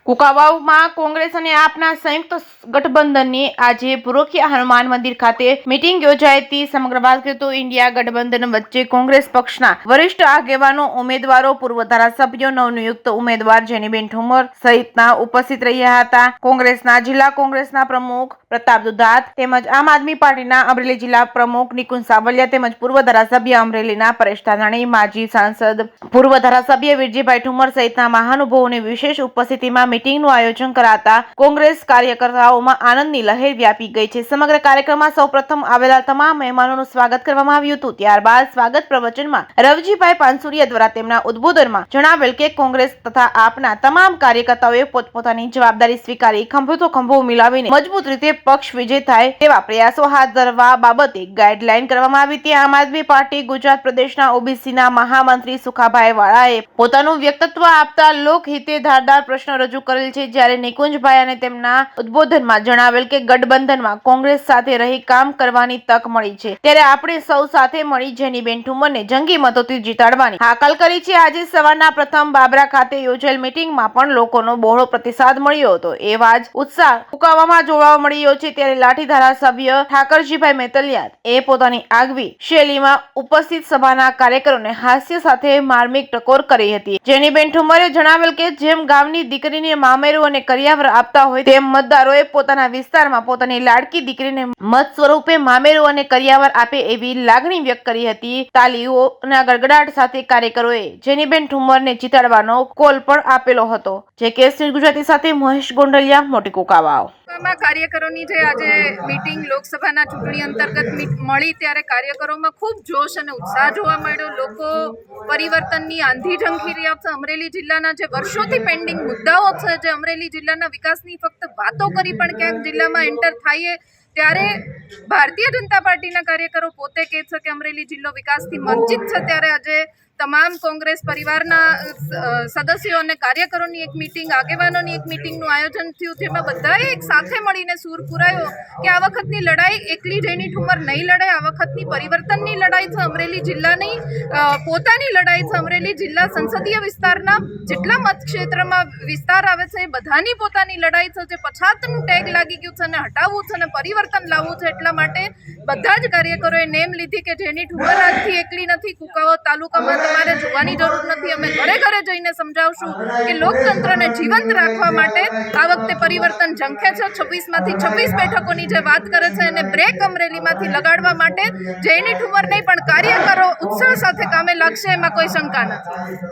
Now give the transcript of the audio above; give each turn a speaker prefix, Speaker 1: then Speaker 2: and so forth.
Speaker 1: કુકાવાવમાં કોંગ્રેસ અને આપના સંયુક્ત ગઠબંધનની આજે પુરોખિયા હનુમાન મંદિર ખાતે મીટિંગ યોજાઈ હતી। સમગ્ર વાત કરીએ તો ઇન્ડિયા ગઠબંધન વચ્ચે કોંગ્રેસ પક્ષના વરિષ્ઠ આગેવાનો, ઉમેદવારો, પૂર્વ ધારાસભ્યો, નવનિયુક્ત ઉમેદવાર જેનીબેન ઠુમર સહિતના ઉપસ્થિત રહ્યા હતા। કોંગ્રેસના જિલ્લા કોંગ્રેસના પ્રમુખ પ્રતાપ દુધાત તેમજ આમ આદમી પાર્ટીના અમરેલી જિલ્લા પ્રમુખ નિકુંજ સાવલિયા તેમજ પૂર્વ ધારાસભ્ય અમરેલીના પરેશ ધાનાણી, માજી સાંસદ પૂર્વ ધારાસભ્ય વીરજીભાઈ ઠુમર સહિતના મહાનુભાવોની વિશેષ ઉપસ્થિતિમાં મીટિંગનું આયોજન કરાતા કોંગ્રેસ કાર્યકર્તાઓમાં આનંદની લહેર વ્યાપી ગઈ છે। સમગ્ર કાર્યક્રમમાં સૌપ્રથમ આવેલા તમામ મહેમાનોનું સ્વાગત કરવામાં આવ્યું હતું। ત્યારબાદ સ્વાગત પ્રવચનમાં રવજીભાઈ પાનસુરિયા દ્વારા તેમના ઉદ્બોધનમાં જણાવેલ કે કોંગ્રેસ તથા આપના તમામ કાર્યકર્તાઓએ પોતપોતાની જવાબદારી સ્વીકારી ખંભો તો ખંભો મિલાવીને મજબૂત રીતે પક્ષ વિજય થાય તેવા પ્રયાસો હાથ ધરવા બાબતે ગાઈડલાઈન કરવામાં આવી હતી। આમ આદમી પાર્ટી ગુજરાત પ્રદેશના ઓબીસીના મહામંત્રી સુખાભાઈ વાળાએ પોતાનું વ્યક્તિત્વ આપતા લોકહિતે ધારદાર પ્રશ્ન રજૂ કરેલ છે। જ્યારે નિકુંજભાઈ અને તેમના ઉદ્બોધનમાં જણાવેલ કે ગઠબંધનમાં કોંગ્રેસ સાથે રહી કામ કરવાની તક મળી છે, ત્યારે આપણે સૌ સાથે મળી જેનીબેન ઠુમરને જંગી મતોથી જીતાડવાની હાકલ કરી છે। આજે સવારના પ્રથમ બાબરા ખાતે યોજાયેલ મીટિંગમાં પણ લોકોનો બહોળો પ્રતિસાદ મળ્યો હતો। એવા જ ઉત્સાહ કુકાવામાં જોવા મળ્યો છે। ત્યારે લાઠી ધારાસભ્ય ઠાકરજીભાઈ મેતલિયા એ પોતાની આગવી શૈલીમાં ઉપસ્થિત સભાના કાર્યકરોને હાસ્ય સાથે માર્મિક ટકોર કરી હતી। જેનીબેન ઠુમરે જણાવેલ કે જેમ ગામની દીકરીને મામેરું અને કરિયાવર આપતા હોય તેમ મતદારોએ પોતાના વિસ્તારમાં પોતાની લાડકી દીકરીને મત સ્વરૂપે મામેરું અને કરિયાવર આપે એવી લાગણી વ્યક્ત કરી હતી। તાલીઓના ગડગડાટ સાથે કાર્યકરોએ જેનીબેન ઠુમરને જીતાડવાનો કોલ પણ આપેલો હતો। જે કેસ ન્યૂઝ ગુજરાતી સાથે મહેશ ગોંડલિયા, મોટી કુકાવાવ।
Speaker 2: કાર્યકરોની જે આજે મીટિંગ લોકસભાના ચૂંટણી અંતર્ગત મળી ત્યારે કાર્યકરોમાં ખૂબ જોશ અને ઉત્સાહ જોવા મળ્યો। લોકો પરિવર્તનની આંધી ઝંખી રહ્યા છે। અમરેલી જિલ્લાના જે વર્ષોથી પેન્ડિંગ મુદ્દાઓ છે, જે અમરેલી જિલ્લાના વિકાસની ફક્ત વાતો કરી પણ ક્યાંક જિલ્લામાં એન્ટર થાય ત્યારે ભારતીય જનતા પાર્ટીના કાર્યકરો પોતે કહે છે કે અમરેલી જિલ્લો વિકાસથી વંચિત છે। ત્યારે આજે તમામ કોંગ્રેસ પરિવારના સદસ્યો અને કાર્યકરોની એક મીટિંગ, આગેવાનોની એક મીટિંગનું આયોજન થયું, જેમાં બધાએ એક સાથે મળીને સૂર પુરાયો કે આ વખતની લડાઈ એકલી જેની ઠુમર નહીં લડે, આ વખતની પરિવર્તનની લડાઈ છે, અમરેલી જિલ્લાની પોતાની લડાઈ છે। અમરેલી જિલ્લા સંસદીય વિસ્તારના જેટલા મતક્ષેત્રમાં વિસ્તાર આવે છે એ બધાની પોતાની લડાઈ છે, જે પછાતનું ટેગ લાગી ગયું છે અને હટાવવું છે અને પરિવર્તન લાવવું છે। એટલા માટે બધા જ કાર્યકરોએ નેમ લીધી કે જેની ઠુમર આજથી એકલી નથી, કુકાવાવ તાલુકામાં તમારે જોવાની જરૂર નથી, અમે ઘરે ઘરે જઈને સમજાવશું કે લોકતંત્રને જીવંત રાખવા માટે આ વખતે પરિવર્તન ઝંખે છે। 26માંથી 26 બેઠકોની જે વાત કરે છે એને બ્રેક અમરેલીમાંથી લગાડવા માટે જેની ઠુમર નહીં પણ કાર્યકરો ઉત્સાહ સાથે કામે લાગશે, એમાં કોઈ શંકા નથી।